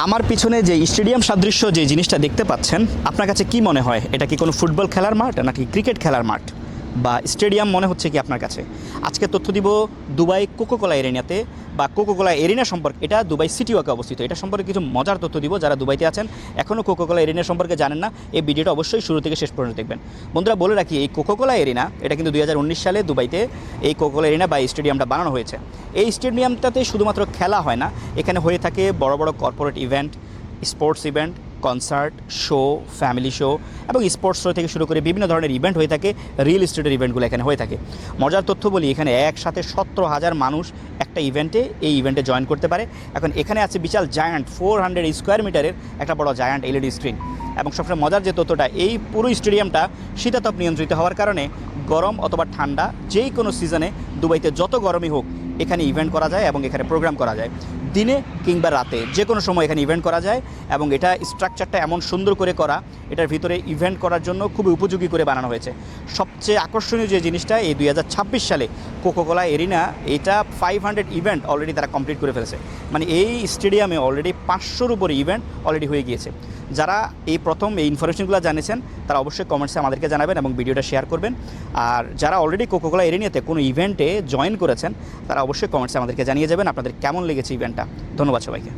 আমার পিছনে যে স্টেডিয়াম সাদৃশ্য যে জিনিসটা দেখতে পাচ্ছেন, আপনার কাছে কি মনে হয়? এটা কি কোনো ফুটবল খেলার মাঠ নাকি ক্রিকেট খেলার মাঠ বা স্টেডিয়াম মনে হচ্ছে কি আপনার কাছে? আজকে তথ্য দিব দুবাই কোকোকোলা এরিনাতে বা কোকোকোলা এরিনা সম্পর্কে। এটা দুবাই সিটি ওয়াকে অবস্থিত। এটা সম্পর্কে কিছু মজার তথ্য দিব। যারা দুবাইতে আছেন এখনও কোকোকোলা এরিনা সম্পর্কে জানেন না, এই ভিডিওটা অবশ্যই শুরু থেকে শেষ পর্যন্ত দেখবেন। বন্ধুরা বলে রাখি, এই কোকোকোলা এরিনা এটা কিন্তু 2019 সালে দুবাইতে এই কোকোকোলা এরিনা বা স্টেডিয়ামটা বানানো হয়েছে। এই স্টেডিয়ামটাতে শুধুমাত্র খেলা হয় না, এখানে হয়ে থাকে বড় বড় corporate event, sports event, concert, show, family show এবং স্পোর্টস শো থেকে শুরু করে বিভিন্ন ধরনের ইভেন্ট হয়ে থাকে। রিয়েল এস্টেটের ইভেন্টগুলো এখানে হয়ে থাকে। মজার তথ্য বলি, এখানে একসাথে 17,000 মানুষ একটা এই ইভেন্টে জয়েন করতে পারে। এখন এখানে আছে বিশাল জায়ান্ট 400 স্কোয়ার মিটারের একটা বড় জায়ান্ট এলইডি স্ক্রিন। এবং সবসময় মজার যে তথ্যটা, এই পুরো স্টেডিয়ামটা শীতাতপ নিয়ন্ত্রিত হওয়ার কারণে গরম অথবা ঠান্ডা যেই কোনো সিজনে দুবাইতে যত গরমই হোক এখানে ইভেন্ট করা যায় এবং এখানে প্রোগ্রাম করা যায়। দিনে কিংবা রাতে যে কোনো সময় এখানে ইভেন্ট করা যায়। এবং এটা স্ট্রাকচারটা এমন সুন্দর করে করা, এটার ভিতরে ইভেন্ট করার জন্য খুবই উপযোগী করে বানানো হয়েছে। সবচেয়ে আকর্ষণীয় যে জিনিসটা, এই 2026 সালে কোকোকোলা এরিনা এটা 500 ইভেন্ট অলরেডি তারা কমপ্লিট করে ফেলেছে। মানে এই স্টেডিয়ামে অলরেডি 500-র উপরে ইভেন্ট অলরেডি হয়ে গিয়েছে। যারা এই প্রথম এই ইনফরমেশনগুলো জানিয়েছেন তারা অবশ্যই কমেন্টসে আমাদেরকে জানাবেন এবং ভিডিওটা শেয়ার করবেন। আর যারা অলরেডি কোকোকোলা এরিনাতে কোনো ইভেন্টে জয়েন করেছেন তারা অবশ্যই কমেন্টসে আমাদেরকে জানিয়ে যাবেন আপনাদের কেমন লেগেছে ইভেন্টটা। ধন্যবাদ সবাইকে।